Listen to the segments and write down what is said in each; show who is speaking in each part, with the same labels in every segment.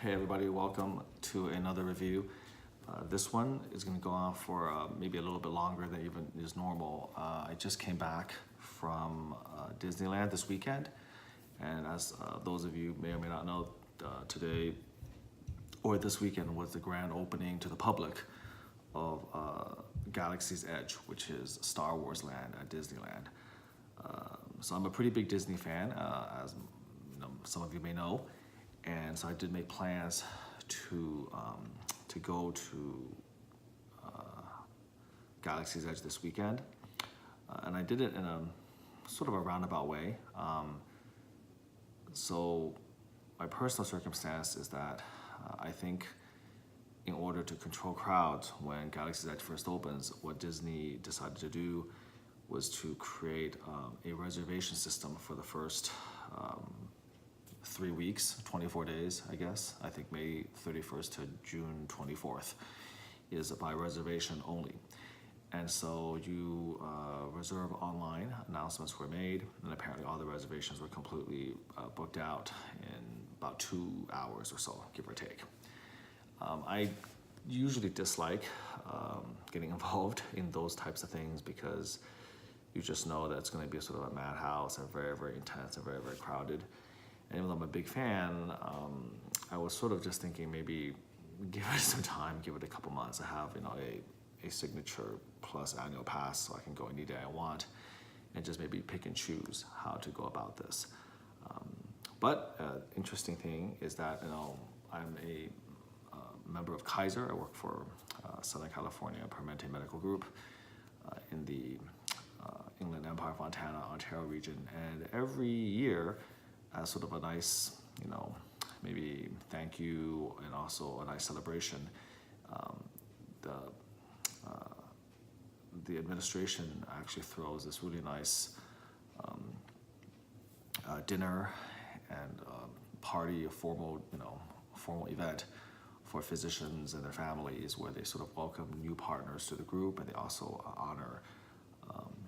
Speaker 1: Hey everybody, welcome to another review. This one is going to go on for maybe a little bit longer than even is normal. I just came back from Disneyland this weekend, and as those of you may or may not know, today or this weekend was the grand opening to the public of Galaxy's Edge, which is Star Wars land at Disneyland. So I'm a pretty big Disney fan, as some of you may know. And so I did make plans to go to Galaxy's Edge this weekend, and I did it in a sort of a roundabout way. So my personal circumstance is that I think in order to control crowds when Galaxy's Edge first opens, what Disney decided to do was to create a reservation system for the first 3 weeks, 24 days, I guess. I think May 31st to June 24th is by reservation only. And so you reserve online, announcements were made, and apparently all the reservations were completely booked out in about 2 hours or so, give or take. I usually dislike getting involved in those types of things because you just know that it's going to be sort of a madhouse and very, very intense and very, very crowded. And even though I'm a big fan, I was sort of just thinking maybe give it some time, give it a couple months. I have a signature plus annual pass, so I can go any day I want, and just maybe pick and choose how to go about this. But interesting thing is that I'm a member of Kaiser. I work for Southern California Permanente Medical Group in the Inland Empire, Fontana, Ontario region, and every year, as sort of a nice, maybe thank you and also a nice celebration, the administration actually throws this really nice dinner and party, a formal event for physicians and their families, where they sort of welcome new partners to the group, and they also honor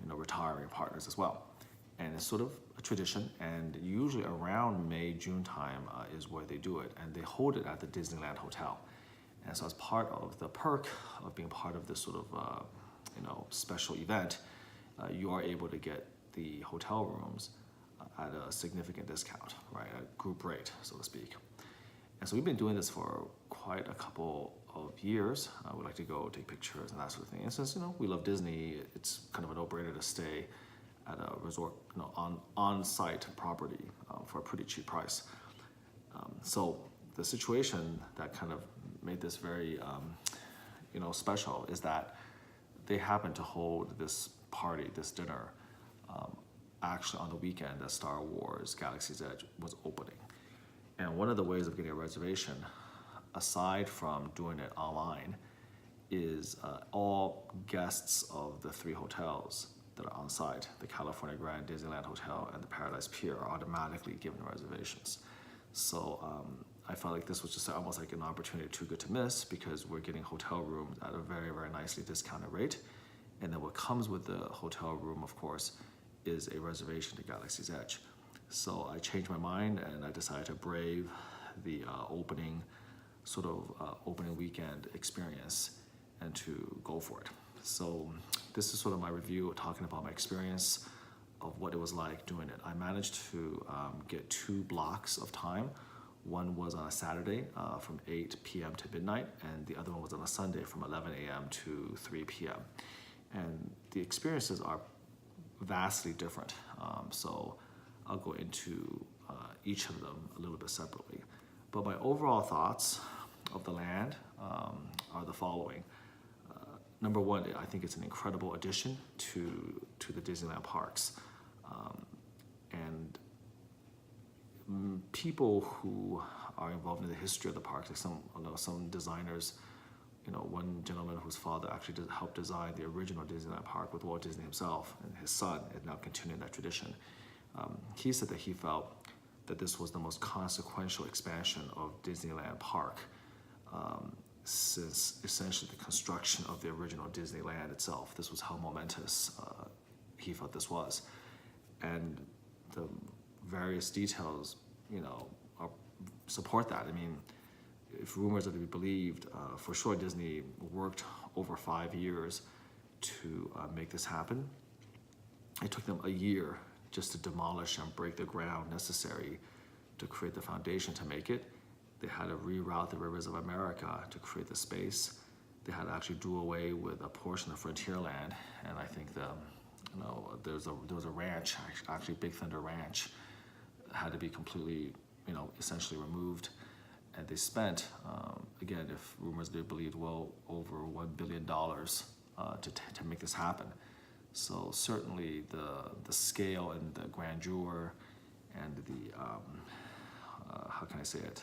Speaker 1: retiring partners as well. And it's sort of a tradition, and usually around May, June time is where they do it, and they hold it at the Disneyland Hotel. And so as part of the perk of being part of this sort of special event, you are able to get the hotel rooms at a significant discount, right, a group rate, so to speak. And so we've been doing this for quite a couple of years. We like to go take pictures and that sort of thing. And since we love Disney, it's kind of a no-brainer to stay at a resort, on-site property for a pretty cheap price. So the situation that kind of made this very, special is that they happened to hold this party, this dinner, actually on the weekend that Star Wars Galaxy's Edge was opening. And one of the ways of getting a reservation, aside from doing it online, is all guests of the 3 hotels that are on site, the California Grand Disneyland Hotel and the Paradise Pier, are automatically given reservations. So I felt like this was just almost like an opportunity too good to miss, because we're getting hotel rooms at a very, very nicely discounted rate. And then what comes with the hotel room, of course, is a reservation to Galaxy's Edge. So I changed my mind and I decided to brave the opening weekend experience and to go for it. So this is sort of my review, talking about my experience of what it was like doing it. I managed to get 2 blocks of time. One was on a Saturday from 8 p.m. to midnight, and the other one was on a Sunday from 11 a.m. to 3 p.m. And the experiences are vastly different. So I'll go into each of them a little bit separately. But my overall thoughts of the land are the following. Number one, I think it's an incredible addition to the Disneyland parks. And people who are involved in the history of the parks, like some designers, one gentleman whose father actually helped design the original Disneyland park with Walt Disney himself, and his son is now continuing that tradition. He said that he felt that this was the most consequential expansion of Disneyland Park since essentially the construction of the original Disneyland itself. This was how momentous he felt this was. And the various details, support that. I mean, if rumors are to be believed, for sure Disney worked over 5 years to make this happen. It took them a year just to demolish and break the ground necessary to create the foundation to make it. They had to reroute the rivers of America to create the space. They had to actually do away with a portion of frontier land, and I think there was a ranch, actually Big Thunder Ranch, had to be completely, essentially removed. And they spent, again, if rumors are believed, well over $1 billion to make this happen. So certainly the scale and the grandeur and the how can I say it?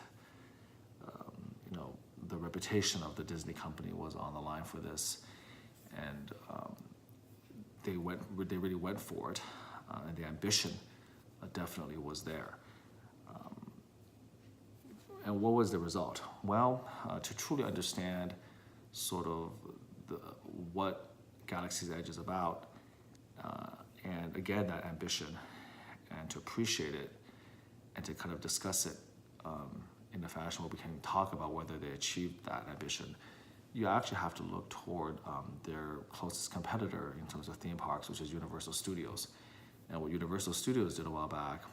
Speaker 1: The reputation of the Disney company was on the line for this, and they really went for it, and the ambition definitely was there. And what was the result? Well, to truly understand sort of what Galaxy's Edge is about, and again, that ambition, and to appreciate it, and to kind of discuss it in a fashion where we can talk about whether they achieved that ambition, you actually have to look toward their closest competitor in terms of theme parks, which is Universal Studios. And what Universal Studios did a while back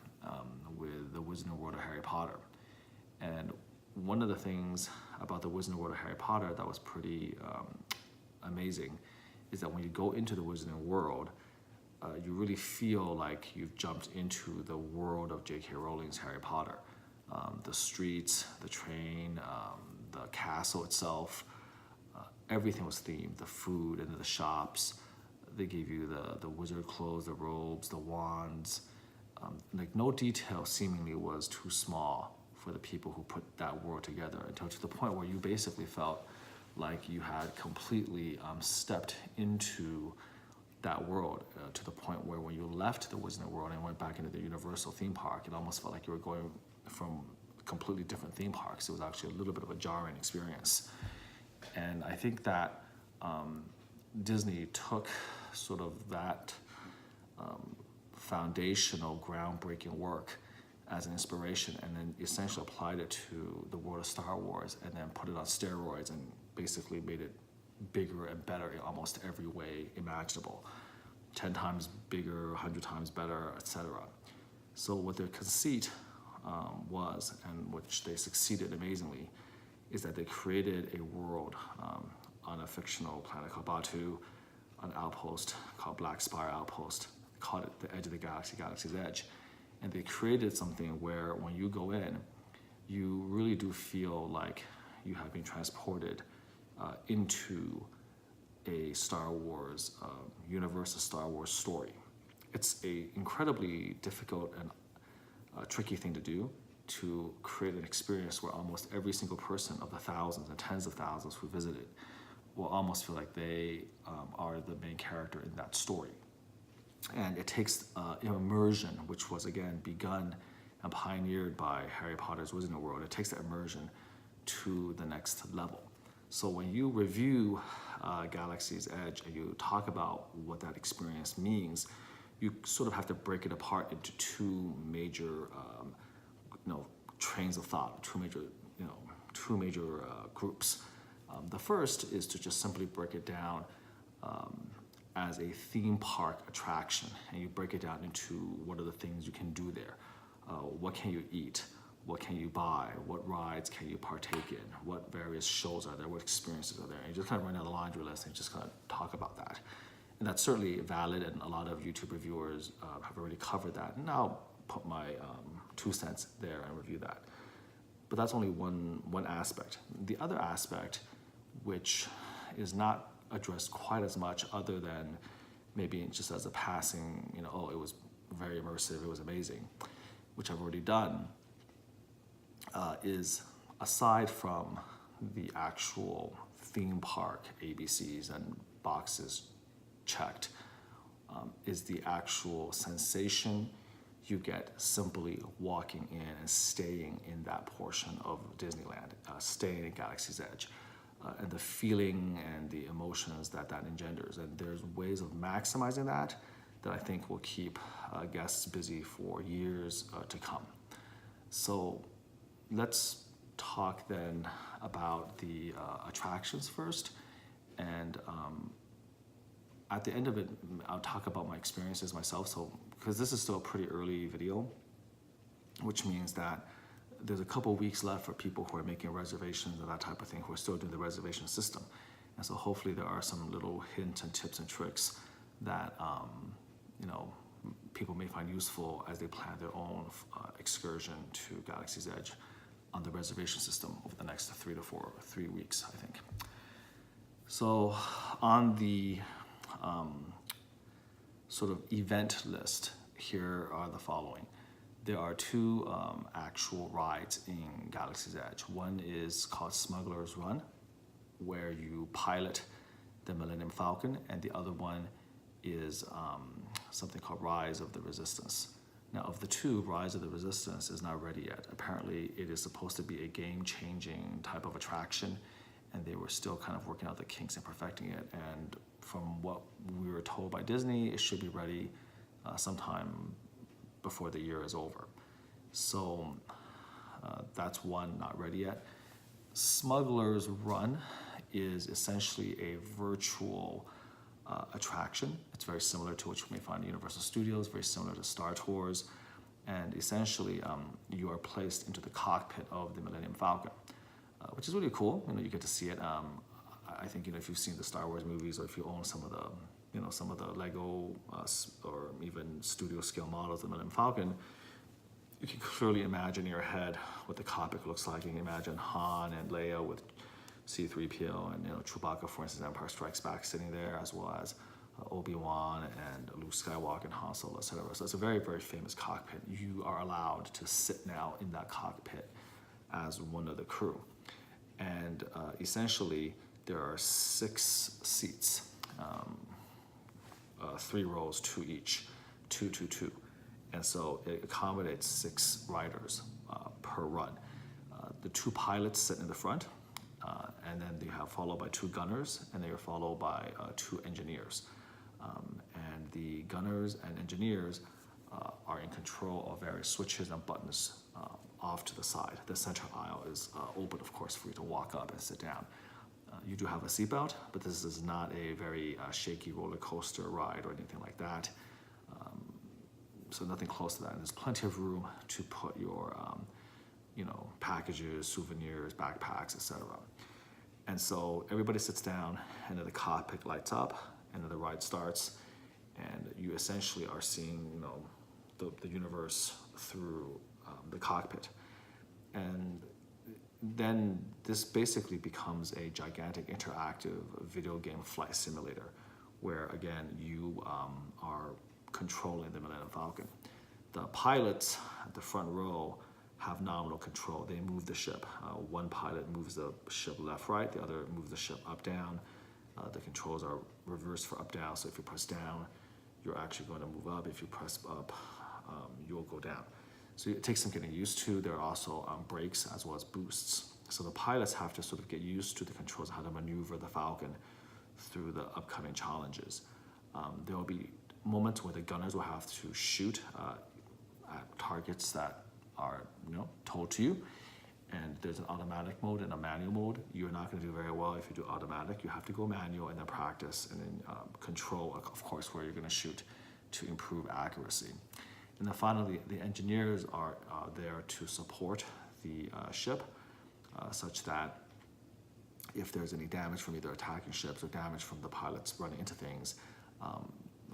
Speaker 1: with the Wizarding World of Harry Potter. And one of the things about the Wizarding World of Harry Potter that was pretty amazing is that when you go into the Wizarding World, you really feel like you've jumped into the world of J.K. Rowling's Harry Potter. The streets, the train, the castle itself, everything was themed. The food and the shops, they gave you the wizard clothes, the robes, the wands. Like no detail seemingly was too small for the people who put that world together, until to the point where you basically felt like you had completely stepped into that world, to the point where when you left the Wizarding World and went back into the Universal theme park, it almost felt like you were going from completely different theme parks. It was actually a little bit of a jarring experience. And I think that Disney took sort of that foundational, groundbreaking work as an inspiration, and then essentially applied it to the world of Star Wars, and then put it on steroids and basically made it bigger and better in almost every way imaginable. 10 times bigger, 100 times better, etc. So what their conceit was, and which they succeeded amazingly, is that they created a world on a fictional planet called Batu, an outpost called Black Spire Outpost. They called it the Edge of the Galaxy, Galaxy's Edge. And they created something where when you go in, you really do feel like you have been transported into a Star Wars, universe of Star Wars story. It's an incredibly difficult and tricky thing to do, to create an experience where almost every single person of the thousands and tens of thousands who visit it will almost feel like they are the main character in that story. And it takes immersion, which was again begun and pioneered by Harry Potter's Wizarding World. It takes the immersion to the next level. So when you review Galaxy's Edge and you talk about what that experience means, you sort of have to break it apart into two major trains of thought, two major groups. The first is to just simply break it down as a theme park attraction, and you break it down into what are the things you can do there. What can you eat? What can you buy? What rides can you partake in? What various shows are there? What experiences are there? And you just kind of run down the laundry list and just kind of talk about that. And that's certainly valid, and a lot of YouTube reviewers have already covered that. And I'll put my 2 cents there and review that. But that's only one aspect. The other aspect, which is not addressed quite as much, other than maybe just as a passing, oh, it was very immersive, it was amazing, which I've already done, is aside from the actual theme park ABCs and boxes checked, is the actual sensation you get simply walking in and staying in that portion of Disneyland, staying in Galaxy's Edge, and the feeling and the emotions that engenders. And there's ways of maximizing that I think will keep guests busy for years to come. So let's talk then about the attractions first, and at the end of it, I'll talk about my experiences myself. So, because this is still a pretty early video, which means that there's a couple weeks left for people who are making reservations and that type of thing, who are still doing the reservation system. And so hopefully there are some little hints and tips and tricks that people may find useful as they plan their own excursion to Galaxy's Edge on the reservation system over the next 3 weeks, I think. So on the sort of event list, here are the following. There are 2 actual rides in Galaxy's Edge. One is called Smugglers Run, where you pilot the Millennium Falcon, and the other one is something called Rise of the Resistance. Now, of the 2, Rise of the Resistance is not ready yet. Apparently, it is supposed to be a game-changing type of attraction, and they were still kind of working out the kinks and perfecting it. And from what we were told by Disney, it should be ready sometime before the year is over. So that's one not ready yet. Smugglers Run is essentially a virtual attraction. It's very similar to what you may find in Universal Studios, very similar to Star Tours, and essentially you are placed into the cockpit of the Millennium Falcon, which is really cool. You get to see it. I think if you've seen the Star Wars movies, or if you own some of the Lego or even studio scale models of the Millennium Falcon, you can clearly imagine in your head what the cockpit looks like. You can imagine Han and Leia with C-3PO and Chewbacca, for instance, Empire Strikes Back sitting there, as well as Obi-Wan and Luke Skywalker and Han Solo, etc. So it's a very, very famous cockpit. You are allowed to sit now in that cockpit as one of the crew. And essentially, there are 6 seats, 3 rows, 2 each, 2, 2, 2. And so it accommodates 6 riders per run. The 2 pilots sit in the front, and then they have followed by 2 gunners, and they are followed by 2 engineers. And the gunners and engineers are in control of various switches and buttons off to the side. The center aisle is open, of course, for you to walk up and sit down. You do have a seatbelt, but this is not a very shaky roller coaster ride or anything like that. So nothing close to that. And there's plenty of room to put your packages, souvenirs, backpacks, etc. And so everybody sits down, and then the cockpit lights up, and then the ride starts, and you essentially are seeing the universe through the cockpit. And then this basically becomes a gigantic interactive video game flight simulator, where again you are controlling the Millennium Falcon. The pilots at the front row have nominal control. They move the ship. One pilot moves the ship left, right. The other moves the ship up, down. The controls are reversed for up, down. So if you press down, you're actually going to move up. If you press up, you'll go down. So it takes some getting used to. There are also brakes as well as boosts. So the pilots have to sort of get used to the controls, how to maneuver the Falcon through the upcoming challenges. There will be moments where the gunners will have to shoot at targets that are told to you, and there's an automatic mode and a manual mode. You're not going to do very well if you do automatic. You have to go manual and then practice, and then control, of course, where you're going to shoot to improve accuracy. And then finally, the engineers are there to support the ship, such that if there's any damage from either attacking ships or damage from the pilots running into things,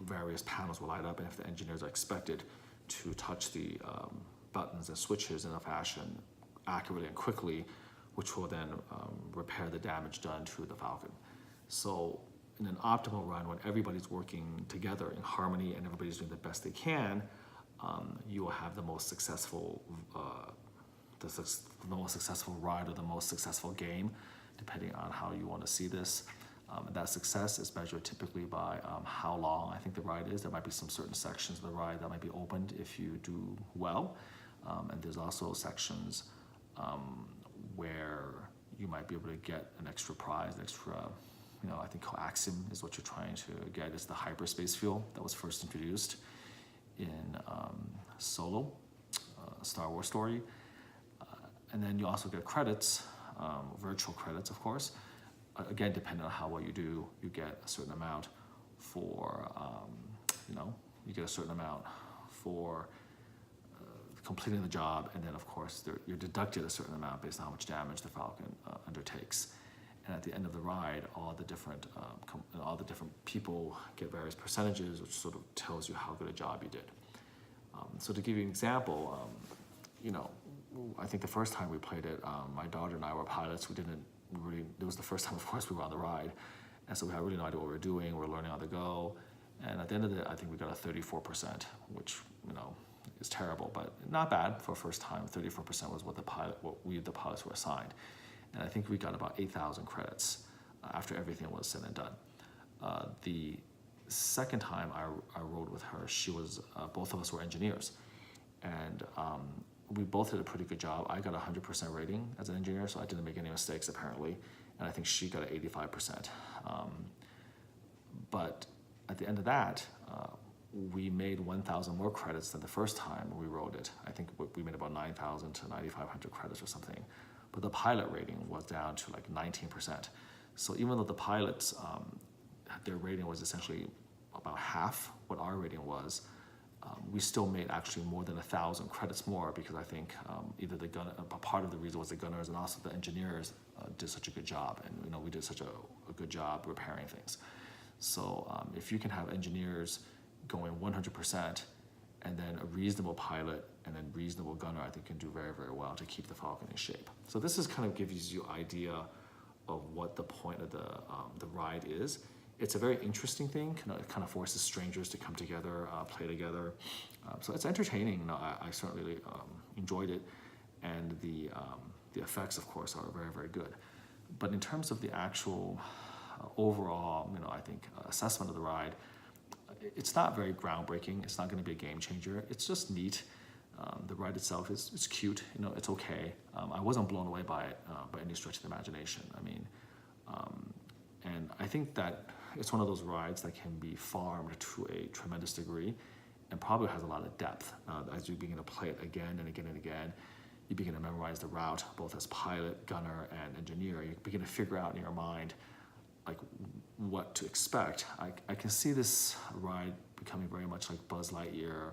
Speaker 1: various panels will light up, and if the engineers are expected to touch the buttons and switches in a fashion accurately and quickly, which will then repair the damage done to the Falcon. So in an optimal run, when everybody's working together in harmony and everybody's doing the best they can, you will have the most successful ride or the most successful game, depending on how you want to see this. That success is measured typically by how long I think the ride is. There might be some certain sections of the ride that might be opened if you do well. And there's also sections where you might be able to get an extra prize, I think coaxium is what you're trying to get. It's the hyperspace fuel that was first introduced in Solo, Star Wars story. And then you also get credits, virtual credits, of course. Again, depending on how well you do, you get a certain amount for, you get a certain amount for completing the job, and then of course you're deducted a certain amount based on how much damage the Falcon undertakes. And at the end of the ride, all the different people get various percentages, which sort of tells you how good a job you did. So to give you an example, I think the first time we played it, my daughter and I were pilots. We didn't really, it was the first time, of course, we were on the ride. And so we had really no idea what we were doing. We were learning on the go. And at the end of it, I think we got a 34%, which, is terrible, but not bad for a first time. 34% was what we, the pilots, were assigned. And I think we got about 8,000 credits after everything was said and done. The second time I rode with her, she was, both of us were engineers. And we both did a pretty good job. I got a 100% rating as an engineer, so I didn't make any mistakes apparently. And I think she got an 85%. But at the end of that, we made 1,000 more credits than the first time we rode it. I think we made about 9,000 to 9,500 credits or something. But the pilot rating was down to like 19%. So even though the pilots, their rating was essentially about half what our rating was, we still made actually more than 1,000 credits more, because I think either the gun, part of the reason was the gunners and also the engineers did such a good job, and we did such a good job repairing things. So if you can have engineers going 100% and then a reasonable pilot and then reasonable gunner, I think can do very, very well to keep the Falcon in shape. So this is kind of gives you idea of what the point of the ride is. It's a very interesting thing. It kind of forces strangers to come together, play together. So it's entertaining. I certainly enjoyed it, and the effects, of course, are very, very good. But in terms of the actual overall, I think assessment of the ride, it's not very groundbreaking. It's not going to be a game changer. It's just neat. The ride itself is cute. It's okay. I wasn't blown away by it by any stretch of the imagination. And I think that it's one of those rides that can be farmed to a tremendous degree and probably has a lot of depth. As you begin to play it again and again and again, you begin to memorize the route, both as pilot, gunner, and engineer. You begin to figure out in your mind like what to expect. I can see this ride becoming very much like Buzz Lightyear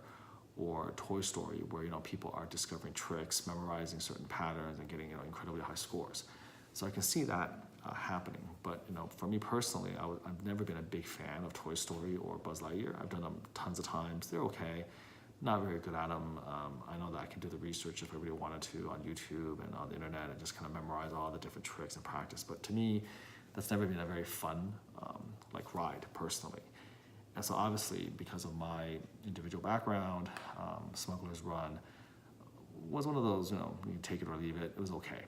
Speaker 1: or Toy Story, where people are discovering tricks, memorizing certain patterns, and getting incredibly high scores. So I can see that happening. But for me personally, I've never been a big fan of Toy Story or Buzz Lightyear. I've done them tons of times. They're okay. Not very good at them. I know that I can do the research if I really wanted to on YouTube and on the internet and just kind of memorize all the different tricks and practice. But to me, that's never been a very fun ride personally. And so obviously, because of my individual background, Smugglers Run was one of those, you take it or leave it. It was okay.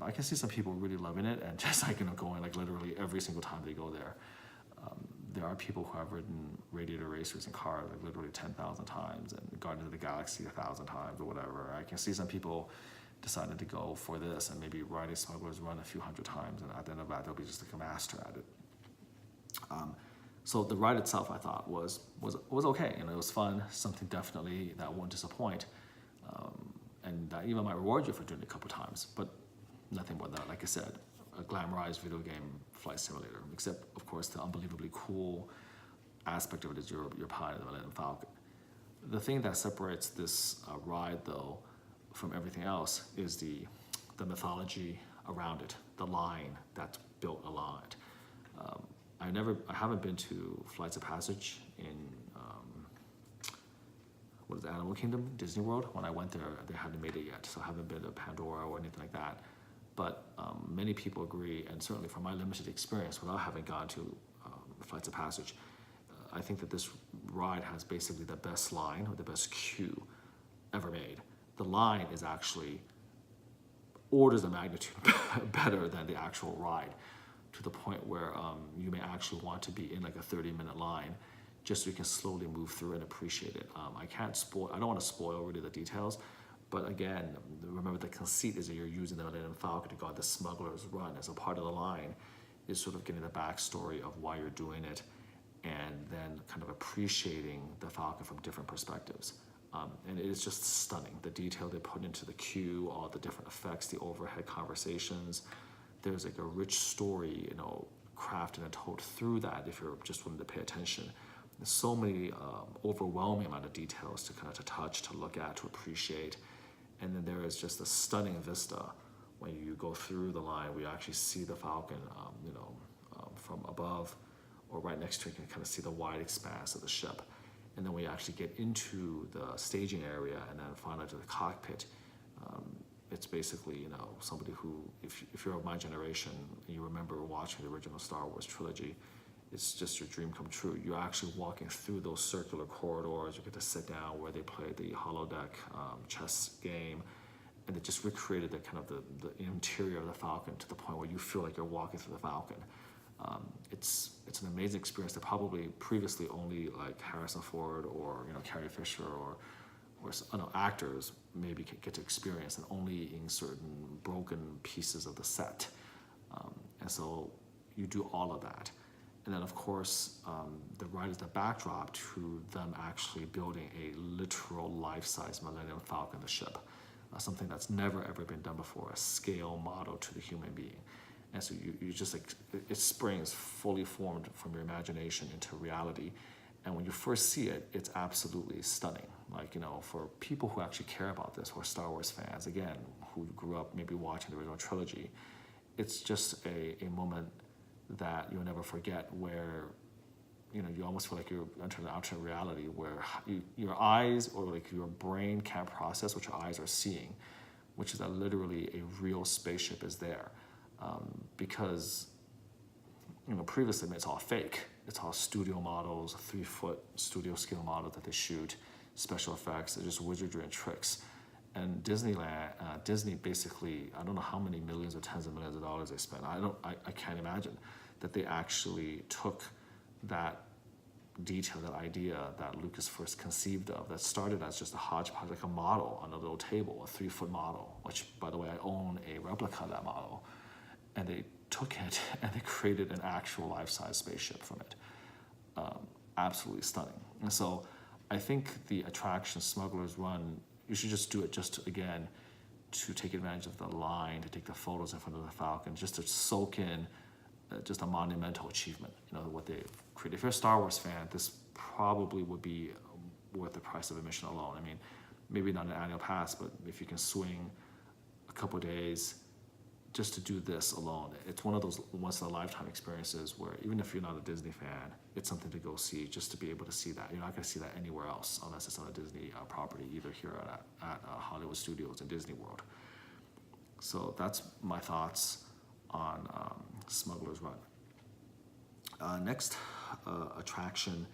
Speaker 1: I can see some people really loving it and just going literally every single time they go there. There are people who have ridden Radiator Racers in cars literally 10,000 times and Guardians of the Galaxy 1,000 times or whatever. I can see some people deciding to go for this and maybe riding Smugglers Run a few hundred times, and at the end of that, they'll be just like a master at it. So the ride itself, I thought, was okay. It was fun, something definitely that won't disappoint, and that even might reward you for doing it a couple times, but nothing more than that. Like I said, a glamorized video game flight simulator, except, of course, the unbelievably cool aspect of it is you're piloting the Millennium Falcon. The thing that separates this ride, though, from everything else is the mythology around it, the line that's built along it. I haven't been to Flights of Passage in Animal Kingdom, Disney World. When I went there, they hadn't made it yet, so I haven't been to Pandora or anything like that. But many people agree, and certainly from my limited experience, without having gone to Flights of Passage, I think that this ride has basically the best line or the best queue ever made. The line is actually orders of magnitude better than the actual ride, to the point where you may actually want to be in like a 30-minute line just so you can slowly move through and appreciate it. I don't want to spoil really the details, but again, remember the conceit is that you're using the Millennium Falcon to go on the Smugglers Run, as a part of the line is sort of getting the backstory of why you're doing it, and then kind of appreciating the Falcon from different perspectives. And it is just stunning, the detail they put into the queue, all the different effects, the overhead conversations. There's like a rich story, crafted and told through that if you're just willing to pay attention. There's so many overwhelming amount of details to touch, to look at, to appreciate. And then there is just a stunning vista when you go through the line. We actually see the Falcon, from above or right next to it. You can kind of see the wide expanse of the ship. And then we actually get into the staging area and then finally to the cockpit. It's basically, somebody who, if you're of my generation and you remember watching the original Star Wars trilogy, it's just your dream come true. You're actually walking through those circular corridors. You get to sit down where they play the holodeck chess game, and they just recreated the interior of the Falcon to the point where you feel like you're walking through the Falcon. It's an amazing experience that probably previously only like Harrison Ford or Carrie Fisher or actors maybe get to experience, and only in certain broken pieces of the set. And so you do all of that. And then of course, the ride is the backdrop to them actually building a literal life-size Millennium Falcon, the ship. Something that's never ever been done before, a scale model to the human being. And so you just like, it springs fully formed from your imagination into reality. And when you first see it, it's absolutely stunning. Like, for people who actually care about this, who are Star Wars fans, again, who grew up maybe watching the original trilogy, it's just a moment that you'll never forget, where, you almost feel like you're entering an alternate reality where your eyes or like your brain can't process what your eyes are seeing, which is that literally a real spaceship is there. Because, previously it's all fake. It's all studio models, 3-foot studio scale models that they shoot, special effects, they're just wizardry and tricks. And Disney basically, I don't know how many millions or tens of millions of dollars they spent. I can't imagine that they actually took that detail, that idea that Lucas first conceived of, that started as just a hodgepodge, like a model on a little table, a 3-foot model, which, by the way, I own a replica of that model. And they took it and they created an actual life-size spaceship from it. Absolutely stunning. And so I think the attraction Smugglers Run, you should just do it again, to take advantage of the line, to take the photos in front of the Falcon, just to soak in just a monumental achievement, what they've created. If you're a Star Wars fan, this probably would be worth the price of admission alone. I mean, maybe not an annual pass, but if you can swing a couple of days just to do this alone, it's one of those once-in-a-lifetime experiences where even if you're not a Disney fan, it's something to go see, just to be able to see that. You're not going to see that anywhere else unless it's on a Disney property, either here at Hollywood Studios and Disney World. So that's my thoughts on Smugglers Run. Next attraction,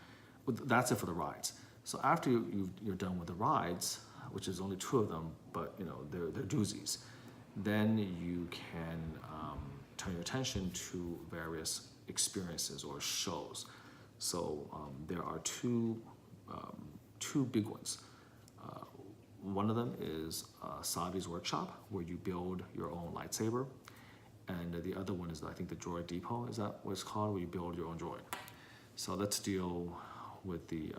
Speaker 1: that's it for the rides. So after you're done with the rides, which is only 2 of them, but they're doozies, then you can turn your attention to various experiences or shows. So there are two big ones. One of them is Savi's Workshop, where you build your own lightsaber. And the other one is, I think, the Droid Depot, is that what it's called, where you build your own droid. So let's deal with the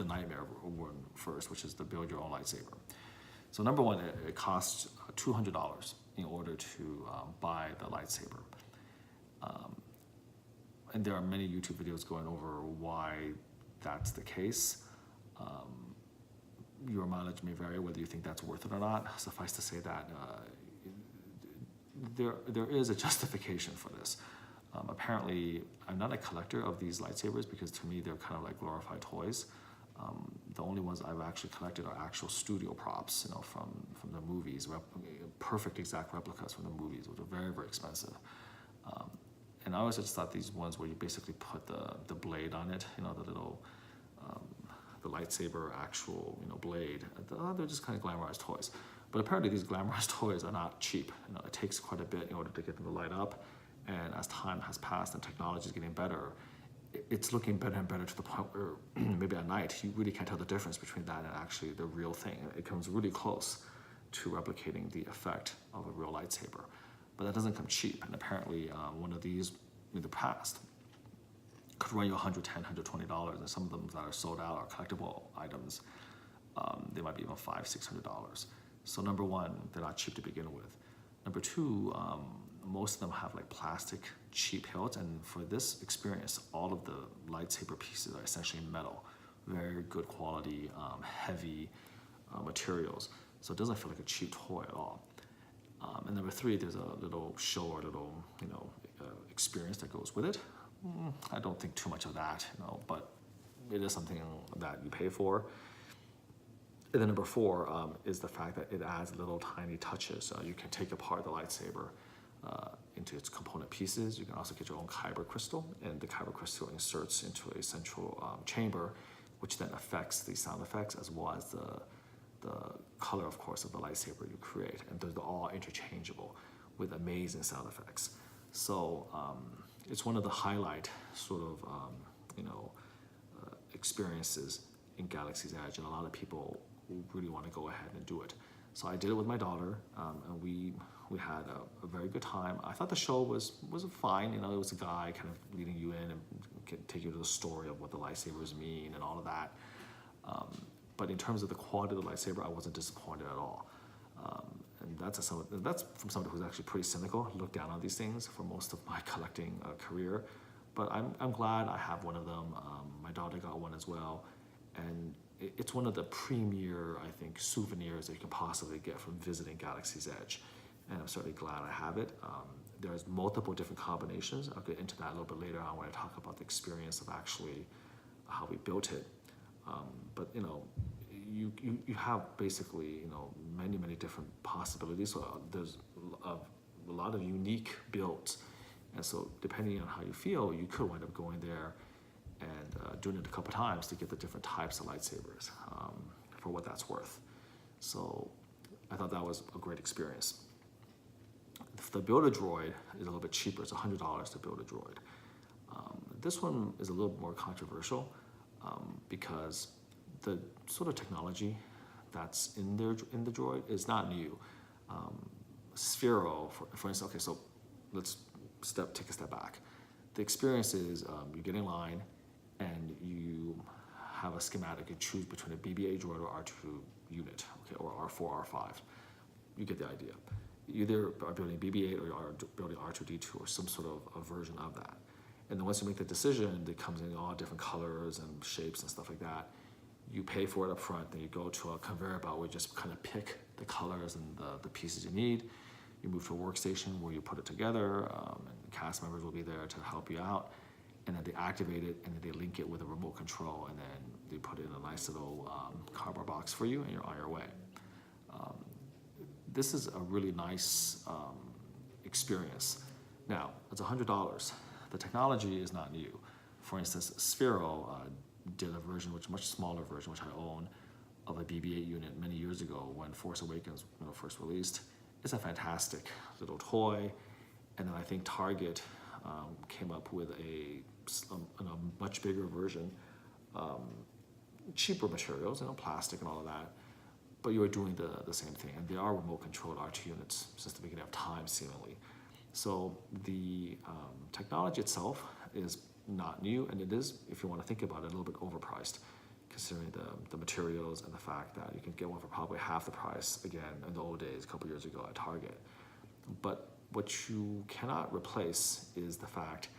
Speaker 1: nightmare one first, which is to build your own lightsaber. So number one, it costs $200 in order to buy the lightsaber. And there are many YouTube videos going over why that's the case. Your mileage may vary whether you think that's worth it or not. Suffice to say that there is a justification for this. Apparently, I'm not a collector of these lightsabers because to me they're kind of like glorified toys. The only ones I've actually collected are actual studio props, from the movies, perfect exact replicas from the movies, which are very, very expensive. And I always just thought these ones where you basically put the blade on it, the little, the lightsaber actual, blade, they're just kind of glamorized toys. But apparently these glamorized toys are not cheap. It takes quite a bit in order to get them to light up. And as time has passed and technology is getting better, it's looking better and better to the point where maybe at night you really can't tell the difference between that and actually the real thing. It comes really close to replicating the effect of a real lightsaber, but that doesn't come cheap. And apparently one of these in the past could run you $110, $120, and some of them that are sold out are collectible items. They might be even $500, $600. So number one, they're not cheap to begin with. Number two, most of them have like plastic cheap hilts, and for this experience, all of the lightsaber pieces are essentially metal, very good quality, heavy materials. So it doesn't feel like a cheap toy at all. And number three, there's a little show or little, experience that goes with it. I don't think too much of that, but it is something that you pay for. And then number four is the fact that it adds little tiny touches. You can take apart the lightsaber into its component pieces. You can also get your own kyber crystal, and the kyber crystal inserts into a central chamber, which then affects the sound effects as well as the color, of course, of the lightsaber you create. And they're all interchangeable with amazing sound effects. So it's one of the highlight sort of experiences in Galaxy's Edge, and a lot of people really want to go ahead and do it. So I did it with my daughter, and we had a very good time. I thought the show was fine. It was a guy kind of leading you in and take you to the story of what the lightsabers mean and all of that. But in terms of the quality of the lightsaber, I wasn't disappointed at all. And that's from somebody who's actually pretty cynical, looked down on these things for most of my collecting career. But I'm glad I have one of them. My daughter got one as well, and it's one of the premier, I think, souvenirs that you can possibly get from visiting Galaxy's Edge. And I'm certainly glad I have it. There's multiple different combinations. I'll get into that a little bit later on when I talk about the experience of actually how we built it. But you have basically many different possibilities. So there's a lot of unique builds, and so depending on how you feel, you could wind up going there and doing it a couple times to get the different types of lightsabers for what that's worth. So I thought that was a great experience. The Build-A-Droid is a little bit cheaper. It's $100 to build a droid. This one is a little more controversial because the sort of technology that's in the droid is not new. Sphero, for instance, okay, so let's take a step back. The experience is you get in line and you have a schematic. You choose between a BB-8 droid or R2 unit, okay, or R4, R5. You get the idea. You either are building BB-8 or you are building R2-D2 or some sort of a version of that. And then once you make the decision, it comes in all different colors and shapes and stuff like that. You pay for it up front, then you go to a conveyor belt where you just kind of pick the colors and the pieces you need. You move to a workstation where you put it together, and cast members will be there to help you out. And then they activate it, and then they link it with a remote control, and then they put it in a nice little cardboard box for you, and you're on your way. This is a really nice experience. Now, it's $100. The technology is not new. For instance, Sphero did a version, much smaller version, which I own, of a BB-8 unit many years ago when Force Awakens first released. It's a fantastic little toy. And then I think Target came up with a much bigger version, cheaper materials, plastic and all of that. But you are doing the same thing, and they are remote-controlled R2 units since the beginning of time, seemingly. So the technology itself is not new, and it is, if you want to think about it, a little bit overpriced, considering the materials and the fact that you can get one for probably half the price, again, in the old days, a couple years ago at Target. But what you cannot replace is the fact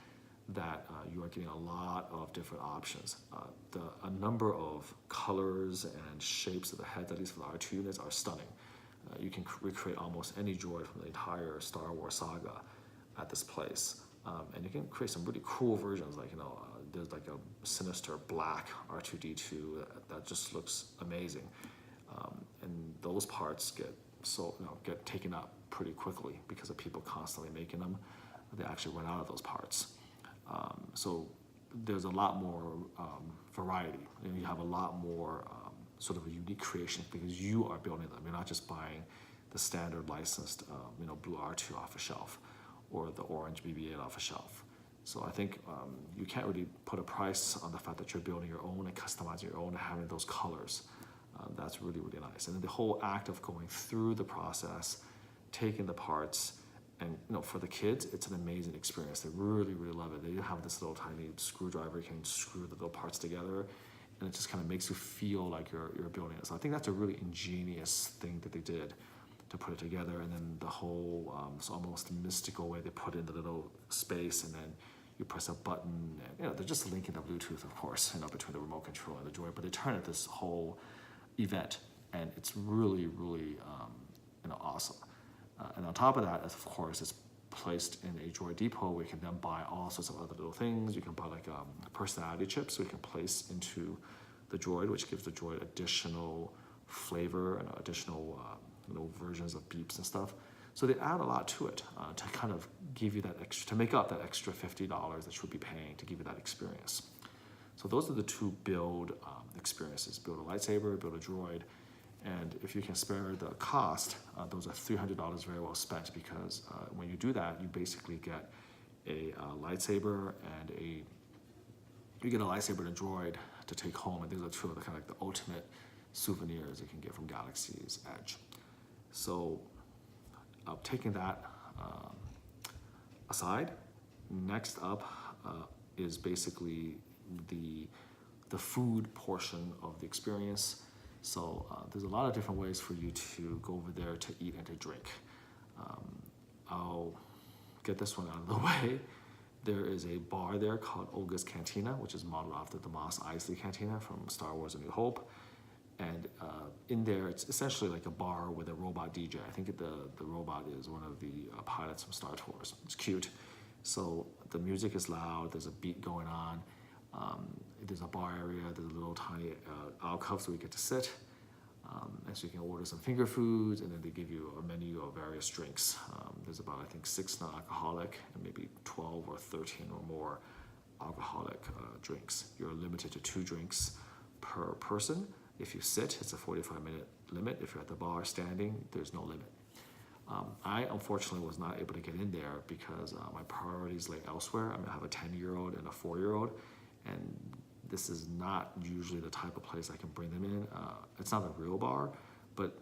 Speaker 1: that you are getting a lot of different options. A number of colors and shapes of the heads, at least for the R2 units, are stunning. You can recreate almost any droid from the entire Star Wars saga at this place. And you can create some really cool versions, like, there's like a sinister black R2-D2 that just looks amazing. And those parts get taken up pretty quickly because of people constantly making them. They actually run out of those parts. So there's a lot more variety, and you have a lot more sort of a unique creation because you are building them. You're not just buying the standard licensed, blue R2 off a shelf or the orange BB-8 off a shelf. So I think you can't really put a price on the fact that you're building your own and customizing your own and having those colors. That's really, really nice. And then the whole act of going through the process, taking the parts, And for the kids, it's an amazing experience. They really, really love it. They have this little tiny screwdriver. You can screw the little parts together, and it just kind of makes you feel like you're building it. So I think that's a really ingenious thing that they did to put it together. And then the whole, it's almost mystical way they put in the little space, and then you press a button, and they're just linking the Bluetooth, of course, between the remote control and the Droid. But they turn it this whole event, and it's really, really, awesome. And on top of that, of course, it's placed in a Droid depot where you can then buy all sorts of other little things. You can buy like personality chips, so you can place into the Droid, which gives the Droid additional flavor and additional versions of beeps and stuff. So they add a lot to it to kind of give you that extra, to make up that extra $50 that you would be paying to give you that experience. So those are the two build experiences: build a lightsaber, build a Droid. And if you can spare the cost, those are $300 very well spent, because when you do that, you basically get a lightsaber and a lightsaber and a Droid to take home. And these are two of the kind of like the ultimate souvenirs you can get from Galaxy's Edge. So taking that aside, next up is basically the food portion of the experience. So there's a lot of different ways for you to go over there to eat and to drink. I'll get this one out of the way. There is a bar there called Olga's Cantina, which is modeled after the Mos Eisley Cantina from Star Wars: A New Hope. And in there, it's essentially like a bar with a robot DJ. I think the robot is one of the pilots from Star Tours. It's cute. So the music is loud. There's a beat going on. There's a bar area. There's a little tiny alcove so we get to sit. And so you can order some finger foods, and then they give you a menu of various drinks. There's about, I think, 6 non-alcoholic and maybe 12 or 13 or more alcoholic drinks. You're limited to 2 drinks per person. If you sit, it's a 45-minute limit. If you're at the bar standing, there's no limit. I unfortunately was not able to get in there because my priorities lay elsewhere. I have a 10-year-old and a 4-year-old, and this is not usually the type of place I can bring them in. It's not a real bar, but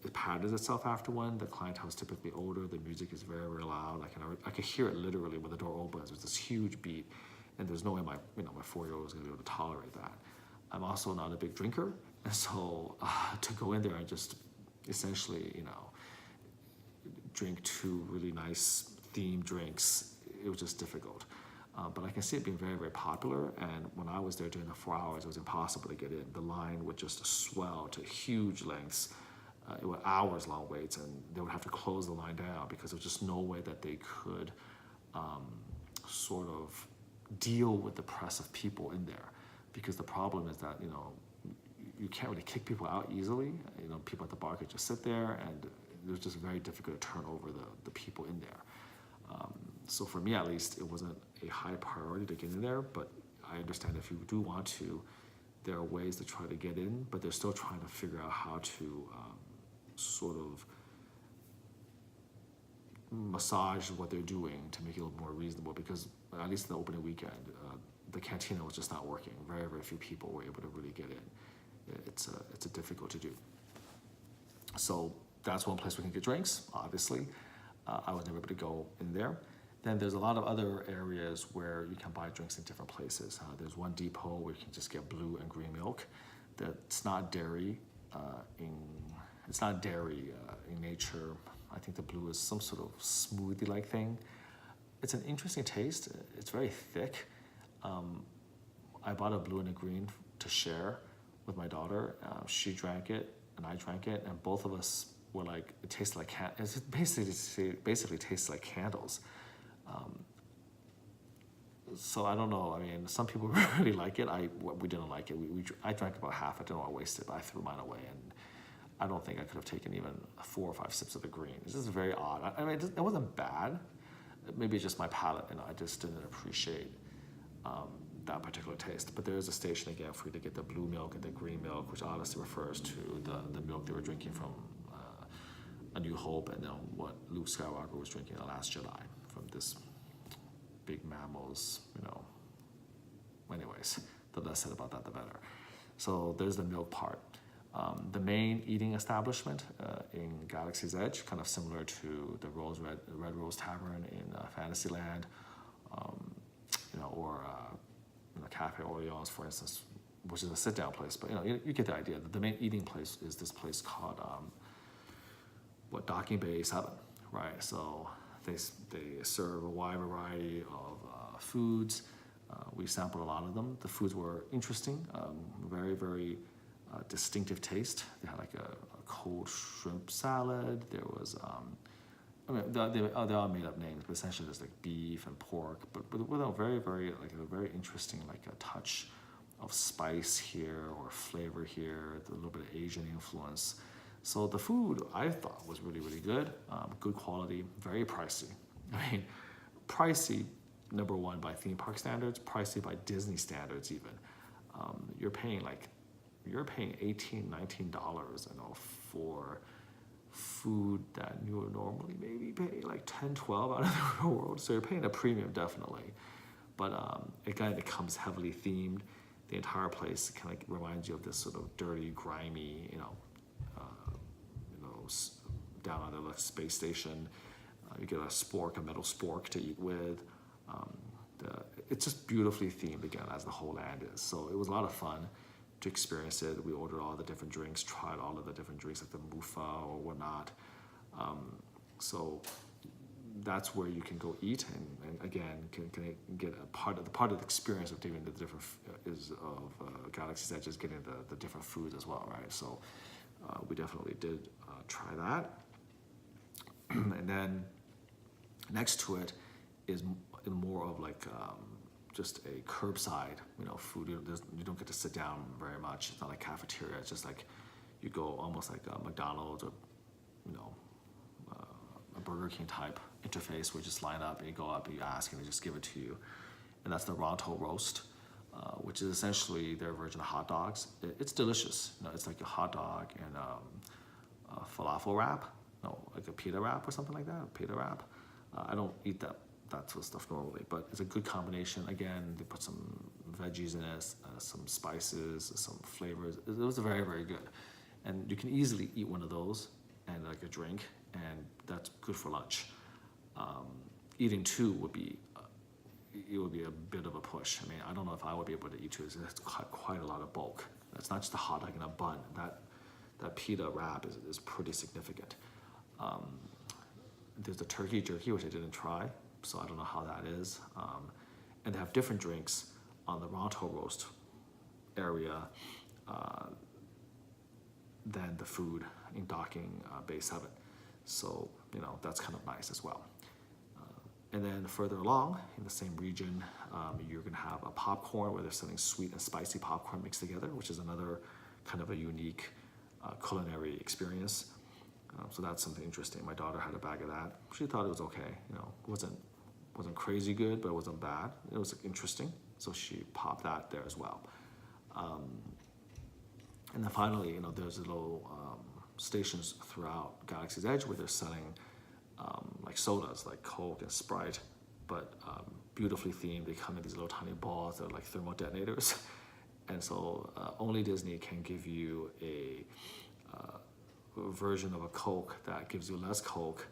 Speaker 1: it patterns itself after one. The clientele is typically older. The music is very, very loud. I can hear it literally when the door opens. There's this huge beat, and there's no way my 4-year-old is going to be able to tolerate that. I'm also not a big drinker, and so to go in there and just essentially, drink 2 really nice themed drinks, it was just difficult. But I can see it being very, very popular, and when I was there during the 4 hours, it was impossible to get in. The line would just swell to huge lengths. It were hours-long waits, and they would have to close the line down because there was just no way that they could sort of deal with the press of people in there. Because the problem is that, you can't really kick people out easily. People at the bar could just sit there, and it was just very difficult to turn over the people in there. So for me, at least, it wasn't a high priority to get in there, but I understand if you do want to, there are ways to try to get in, but they're still trying to figure out how to sort of massage what they're doing to make it a little more reasonable, because at least in the opening weekend, the cantina was just not working. Very, very few people were able to really get in. It's difficult to do. So that's one place we can get drinks, obviously. I was never able to go in there. Then there's a lot of other areas where you can buy drinks in different places. There's one depot where you can just get blue and green milk. That's not dairy in nature. I think the blue is some sort of smoothie-like thing. It's an interesting taste. It's very thick. I bought a blue and a green to share with my daughter. She drank it and I drank it, and both of us were like, it tastes like it basically tastes like candles. So I don't know. I mean, some people really like it. We didn't like it. I drank about half. I don't know. I wasted, but I threw mine away, and I don't think I could have taken even 4 or 5 sips of the green. It's just very odd. I mean, it wasn't bad. Maybe it's just my palate, and I just didn't appreciate that particular taste. But there is a station again for you to get the blue milk and the green milk, which obviously refers to the milk they were drinking from A New Hope, and then what Luke Skywalker was drinking in The Last Jedi from this big mammals, Anyways, the less said about that, the better. So there's the milk part. The main eating establishment in Galaxy's Edge, kind of similar to the Red Rose Tavern in Fantasyland, or Cafe Orleans, for instance, which is a sit-down place. But you get the idea. The main eating place is this place called Docking Bay 7, right? So they serve a wide variety of foods. We sampled a lot of them. The foods were interesting, very, very distinctive taste. They had like a cold shrimp salad. There was, they all made up names, but essentially there's like beef and pork, but with a very, very, like a very interesting, like a touch of spice here or flavor here, a little bit of Asian influence. So the food I thought was really, really good, good quality, very pricey. I mean, pricey, number one, by theme park standards, pricey by Disney standards even. You're paying $18, $19, for food that you would normally maybe pay like 10, 12 out of the real world. So you're paying a premium, definitely. But again, it comes heavily themed. The entire place kind of reminds you of this sort of dirty, grimy, down on the space station. You get a metal spork to eat with. It's just beautifully themed again, as the whole land is. So it was a lot of fun to experience it. We ordered all the different drinks, tried all of the different drinks like the mufa or whatnot. So that's where you can go eat, and again can get a part of the experience of doing the different Galaxy's Edge is getting the different foods as well, right? So we definitely did try that. And then next to it is more of like just a curbside, food. You don't get to sit down very much. It's not like cafeteria. It's just like you go almost like a McDonald's or a Burger King type interface where you just line up and you go up and you ask and they just give it to you. And that's the Ronto roast, which is essentially their version of hot dogs. It's delicious. It's like a hot dog and a falafel wrap, like a pita wrap or something like that, a pita wrap. I don't eat that sort of stuff normally, but it's a good combination. Again, they put some veggies in it, some spices, some flavors. It was very, very good. And you can easily eat one of those and like a drink, and that's good for lunch. Eating two would be a bit of a push. I mean, I don't know if I would be able to eat two. It's quite a lot of bulk. It's not just a hot dog and a bun. That pita wrap is pretty significant. There's the turkey jerky, which I didn't try, so I don't know how that is. And they have different drinks on the Ronto roast area than the food in Docking Bay 7. So, that's kind of nice as well. And then further along in the same region, you're gonna have a popcorn where they're selling sweet and spicy popcorn mixed together, which is another kind of a unique culinary experience. So that's something interesting. My daughter had a bag of that. She thought it was okay. Wasn't crazy good, but it wasn't bad. It was interesting. So she popped that there as well. And then finally, there's little stations throughout Galaxy's Edge where they're selling like sodas, like Coke and Sprite, but beautifully themed. They come in these little tiny balls that are like thermal detonators. And so only Disney can give you a version of a Coke that gives you less Coke,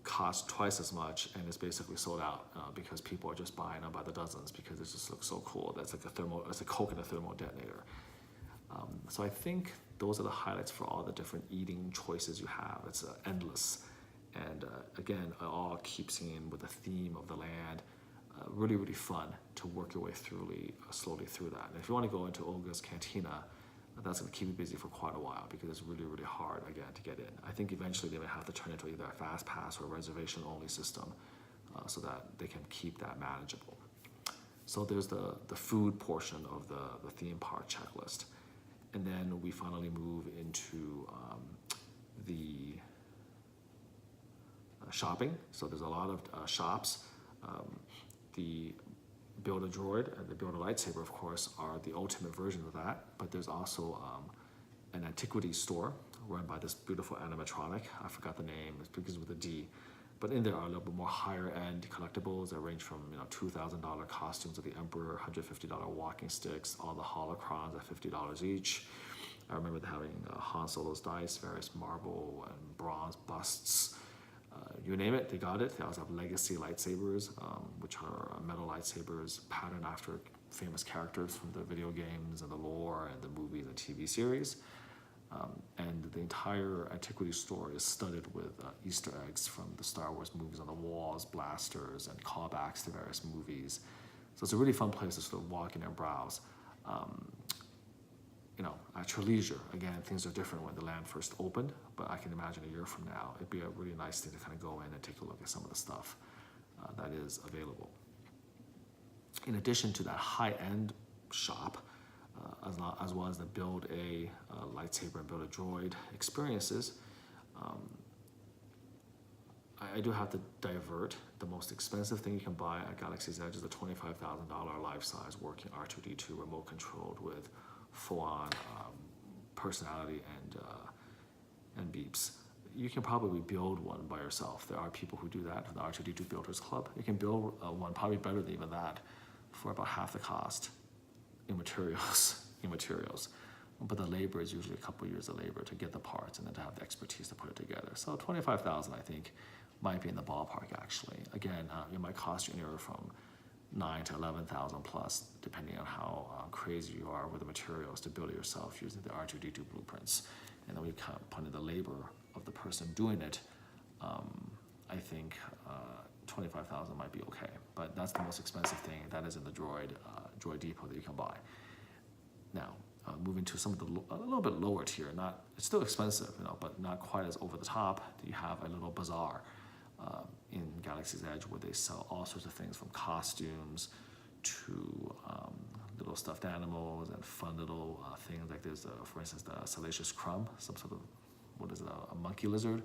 Speaker 1: costs twice as much, and is basically sold out because people are just buying them by the dozens because it just looks so cool. That's like it's a Coke and a thermal detonator. So I think those are the highlights for all the different eating choices you have. It's endless. And again, it all keeps in with the theme of the land. Really, really fun to work your way slowly through that. And if you want to go into Olga's Cantina, that's going to keep you busy for quite a while because it's really, really hard, again, to get in. I think eventually they may have to turn into either a fast pass or a reservation-only system so that they can keep that manageable. So there's the food portion of the theme park checklist. And then we finally move into the shopping. So there's a lot of shops. The Build-A-Droid and the Build-A-Lightsaber, of course, are the ultimate version of that. But there's also an antiquity store run by this beautiful animatronic. I forgot the name. It begins with a D. But in there are a little bit more higher-end collectibles that range from $2,000 costumes of the Emperor, $150 walking sticks, all the holocrons at $50 each. I remember having Han Solo's dice, various marble and bronze busts. You name it, they got it. They also have legacy lightsabers, which are metal lightsabers patterned after famous characters from the video games and the lore and the movies and TV series. And the entire antiquity store is studded with Easter eggs from the Star Wars movies on the walls, blasters, and callbacks to various movies. So it's a really fun place to sort of walk in and browse. At your leisure. Again, things are different when the land first opened, but I can imagine a year from now, it'd be a really nice thing to kind of go in and take a look at some of the stuff that is available. In addition to that high-end shop, as well as the build a lightsaber and build a droid experiences, I do have to divert. The most expensive thing you can buy at Galaxy's Edge is the $25,000 life-size working R2-D2 remote controlled with full-on personality and beeps. You can probably build one by yourself. There are people who do that, the R2-D2 Builders Club. You can build one probably better than even that for about half the cost in materials. But the labor is usually a couple of years of labor to get the parts and then to have the expertise to put it together. So $25,000, I think, might be in the ballpark actually. Again, it might cost you anywhere from $9,000 to $11,000 plus, depending on how crazy you are with the materials to build it yourself using the R2-D2 blueprints. And then we kind of put in the labor of the person doing it. I think $25,000 might be okay, but that's the most expensive thing. That is in the Droid Depot that you can buy. Now, moving to some of a little bit lower tier, it's still expensive, but not quite as over the top. You have a little bazaar in Galaxy's Edge where they sell all sorts of things from costumes to little stuffed animals and fun little things like there's, for instance, the Salacious Crumb, some sort of, a monkey lizard,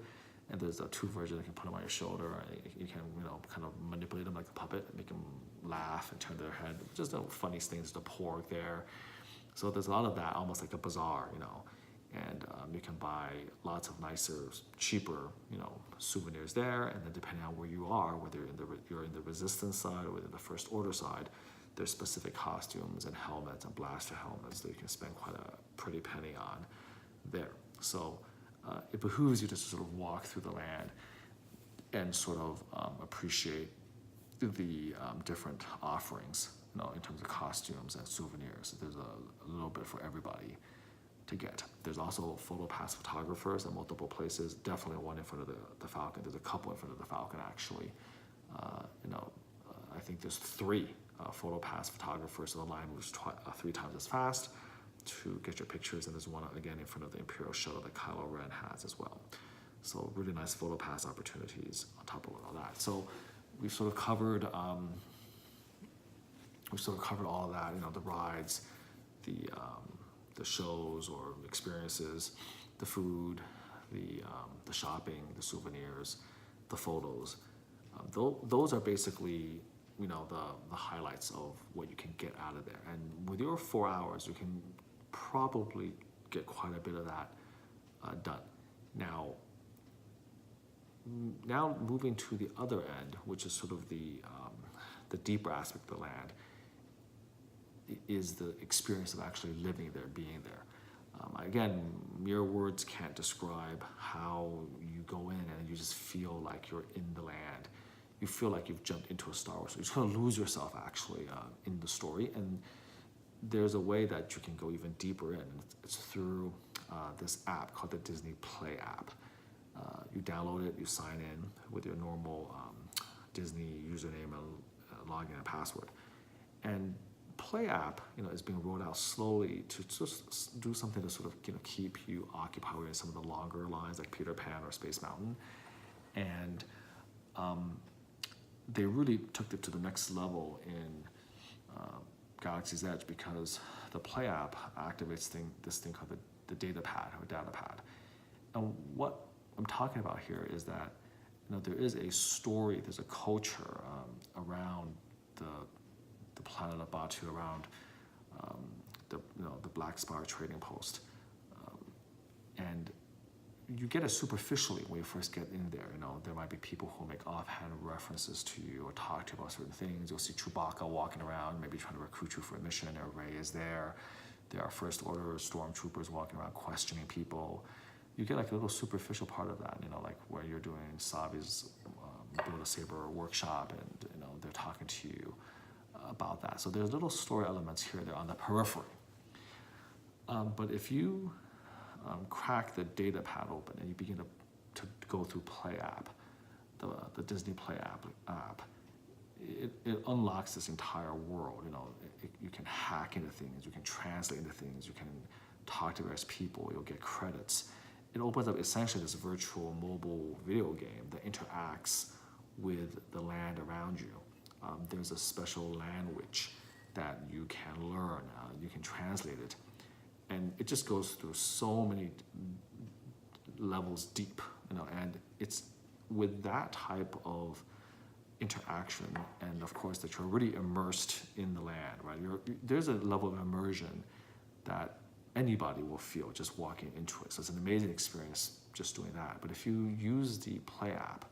Speaker 1: and there's two versions. You can put them on your shoulder. You can, kind of manipulate them like a puppet, make them laugh and turn their head. Just the funniest things, the pork there. So there's a lot of that, almost like a bazaar, and you can buy lots of nicer, cheaper, souvenirs there. And then depending on where you are, whether you're in the Resistance side or whether the First Order side, there's specific costumes and helmets and blaster helmets that you can spend quite a pretty penny on there. So it behooves you to sort of walk through the land and sort of appreciate the different offerings, in terms of costumes and souvenirs. There's a little bit for everybody to get. There's also photo pass photographers at multiple places. Definitely one in front of the Falcon. There's a couple in front of the Falcon actually. I think there's 3 photo pass photographers, so the line moves 3 times as fast to get your pictures, and there's one again in front of the Imperial shuttle that Kylo Ren has as well. So really nice photo pass opportunities on top of all that. So we've sort of covered all of that, the rides, the shows or experiences, the food, the shopping, the souvenirs, the photos. Those are basically, the highlights of what you can get out of there. And with your 4 hours, you can probably get quite a bit of that done. Now moving to the other end, which is sort of the deeper aspect of the land, is the experience of actually living there, being there. Again, mere words can't describe how you go in and you just feel like you're in the land. You feel like you've jumped into a Star Wars. You're just going to lose yourself actually in the story. And there's a way that you can go even deeper in. It's through this app called the Disney Play app. You download it, you sign in with your normal Disney username and login and password. And Play app, is being rolled out slowly to just do something to sort of, keep you occupied in some of the longer lines like Peter Pan or Space Mountain. And they really took it to the next level in Galaxy's Edge because the Play app activates this thing called the data pad or data pad. And what I'm talking about here is that, there is a story, there's a culture around the planet of Batu, around the Black Spire trading post, and you get it superficially when you first get in there. There might be people who make offhand references to you or talk to you about certain things. You'll see Chewbacca walking around, maybe trying to recruit you for a mission, or Rey is there. There are First Order stormtroopers walking around questioning people. You get like a little superficial part of that, like where you're doing Savi's Build-A-Saber workshop, and they're talking to you about that. So there's little story elements here and there on the periphery. But if you crack the data pad open and you begin to go through Play app, the Disney Play app, it unlocks this entire world. You can hack into things, you can translate into things, you can talk to various people, you'll get credits. It opens up essentially this virtual mobile video game that interacts with the land around you. There's a special language that you can learn, you can translate it. And it just goes through so many levels deep, and it's with that type of interaction, and of course that you're really immersed in the land, right? There's a level of immersion that anybody will feel just walking into it. So it's an amazing experience just doing that. But if you use the Play app,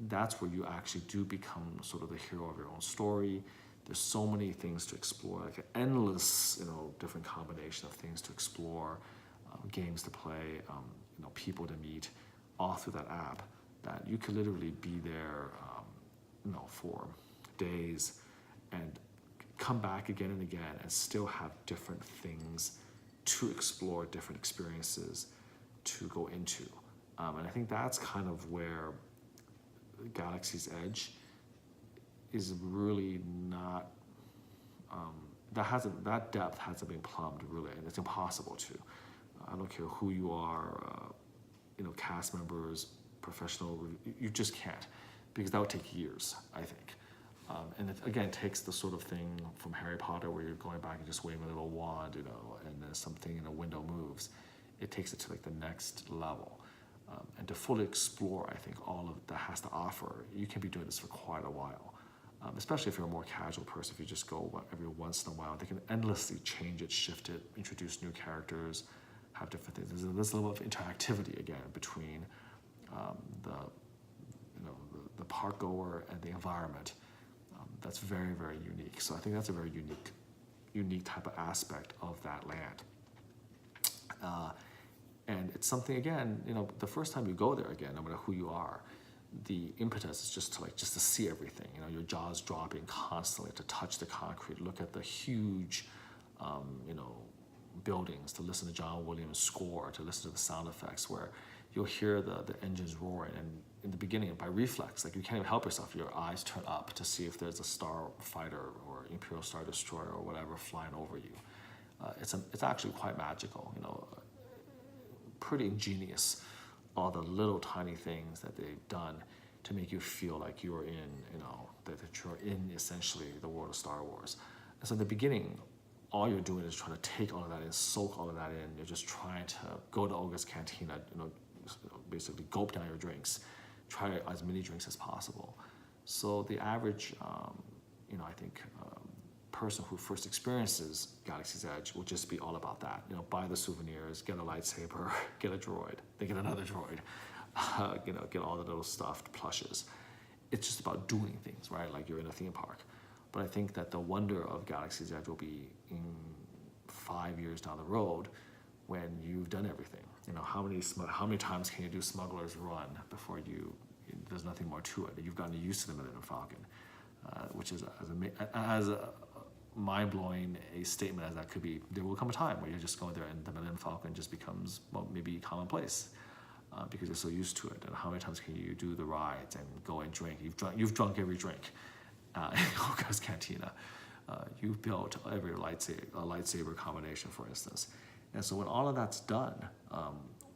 Speaker 1: that's where you actually do become sort of the hero of your own story. There's so many things to explore, like an endless, different combination of things to explore, games to play, people to meet, all through that app, that you could literally be there, for days and come back again and again and still have different things to explore, different experiences to go into. And I think that's kind of where Galaxy's Edge is really not, that depth hasn't been plumbed really, and it's impossible to. I don't care who you are, cast members, professional, you just can't, because that would take years, I think. And it, again, takes the sort of thing from Harry Potter where you're going back and just waving a little wand, and then something in a window moves. It takes it to like the next level. And to fully explore, I think, all of that has to offer, you can be doing this for quite a while. Especially if you're a more casual person, if you just go every once in a while, they can endlessly change it, shift it, introduce new characters, have different things. There's this level of interactivity again between the park goer and the environment. That's very, very unique. So I think that's a very unique type of aspect of that land. And it's something, again, the first time you go there again, no matter who you are, the impetus is just to see everything. Your jaws dropping constantly, to touch the concrete, look at the huge, buildings, to listen to John Williams' score, to listen to the sound effects, where you'll hear the engines roaring, and in the beginning, by reflex, like you can't even help yourself, your eyes turn up to see if there's a star fighter or Imperial Star Destroyer or whatever flying over you. It's actually quite magical, pretty ingenious, all the little tiny things that they've done to make you feel like you're in, that you're in essentially the world of Star Wars. And so in the beginning, all you're doing is trying to take all of that in, soak all of that in. You're just trying to go to Olga's Cantina, basically gulp down your drinks, try as many drinks as possible. So the average, I think, person who first experiences Galaxy's Edge will just be all about that. Buy the souvenirs, get a lightsaber, get a droid, then get another droid, get all the little stuffed plushes. It's just about doing things, right? Like you're in a theme park. But I think that the wonder of Galaxy's Edge will be in 5 years down the road when you've done everything. How many times can you do Smugglers Run before there's nothing more to it? You've gotten used to the Millennium Falcon, which is as mind-blowing a statement as that could be. There will come a time where you're just going there and the Millennium Falcon just becomes, maybe commonplace because you're so used to it. And how many times can you do the rides and go and drink? You've drunk every drink in Olga's Cantina. You've built every lightsaber combination, for instance. And so when all of that's done,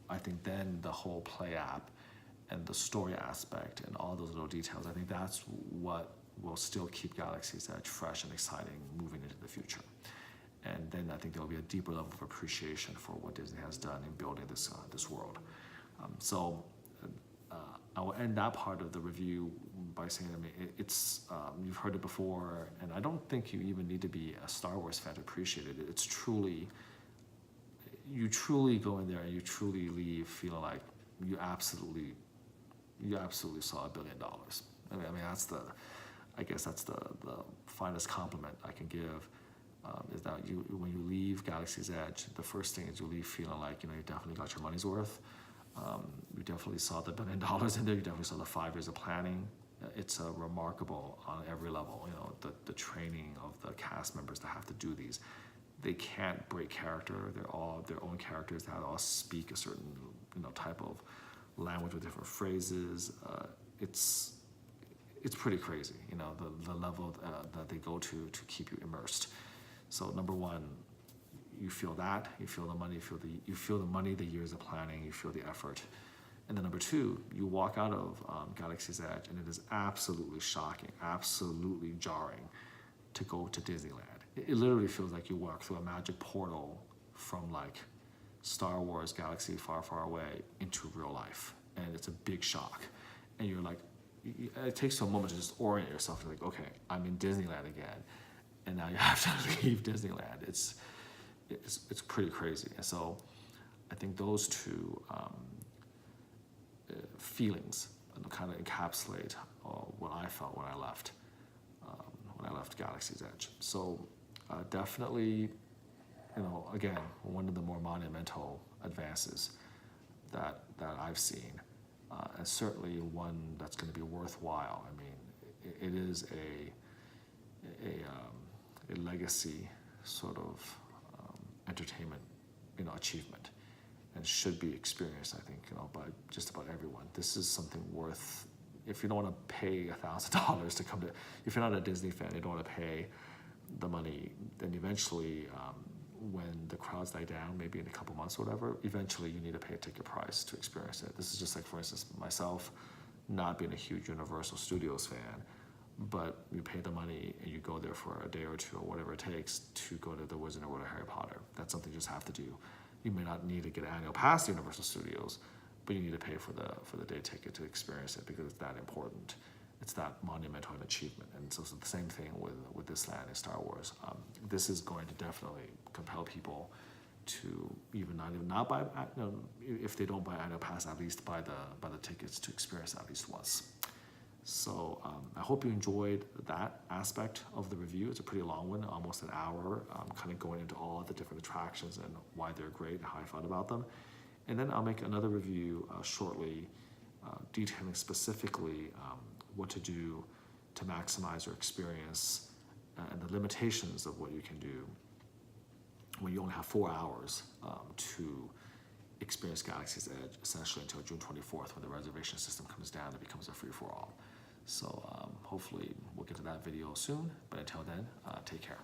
Speaker 1: I think then the whole play app and the story aspect and all those little details, I think that's what will still keep Galaxy's Edge fresh and exciting moving into the future. And then I think there will be a deeper level of appreciation for what Disney has done in building this world. So I will end that part of the review by saying, it's you've heard it before, and I don't think you even need to be a Star Wars fan to appreciate it. It's truly, you truly go in there and you truly leave feeling like you absolutely saw $1 billion. I mean, I guess that's the finest compliment I can give is that when you leave Galaxy's Edge, the first thing is you leave feeling like you definitely got your money's worth. You definitely saw the $1 billion in there. You definitely saw the 5 years of planning. It's remarkable on every level. The training of the cast members that have to do these. They can't break character. They're all their own characters. They all speak a certain type of language with different phrases. It's pretty crazy. The level that they go to keep you immersed. So number one, you feel that, you feel the money, you feel the money, the years of planning, you feel the effort. And then number two, you walk out of Galaxy's Edge, and it is absolutely shocking, absolutely jarring to go to Disneyland. It literally feels like you walk through a magic portal from like Star Wars Galaxy Far, Far Away into real life. And it's a big shock. And you're like, it takes you a moment to just orient yourself. You're like, okay, I'm in Disneyland again. And now you have to leave Disneyland. It's pretty crazy. And so I think those two feelings kind of encapsulate what I felt when I left Galaxy's Edge. So definitely, again, one of the more monumental advances that I've seen, and certainly one that's going to be worthwhile. I mean, it is a legacy sort of entertainment, achievement, and should be experienced, I think, by just about everyone. This is something worth. If you don't want to pay $1,000 to come to, if you're not a Disney fan, you don't want to pay the money, then eventually, when the crowds die down, maybe in a couple months or whatever, eventually you need to pay a ticket price to experience it. This is just like, for instance, myself, not being a huge Universal Studios fan, but you pay the money and you go there for a day or two or whatever it takes to go to the Wizard of World of Harry Potter. That's something you just have to do. You may not need to get an annual pass to Universal Studios, but you need to pay for the day ticket to experience it because it's that important. It's that monumental an achievement. And so it's the same thing with this land in Star Wars. This is going to definitely compel people to not buy, if they don't buy annual pass, at least buy the tickets to experience it at least once. So I hope you enjoyed that aspect of the review. It's a pretty long one, almost an hour, kind of going into all the different attractions and why they're great and how I felt about them. And then I'll make another review shortly, detailing specifically what to do to maximize your experience and the limitations of what you can do when you only have 4 hours to experience Galaxy's Edge, essentially until June 24th, when the reservation system comes down and becomes a free-for-all. So hopefully we'll get to that video soon, but until then, take care.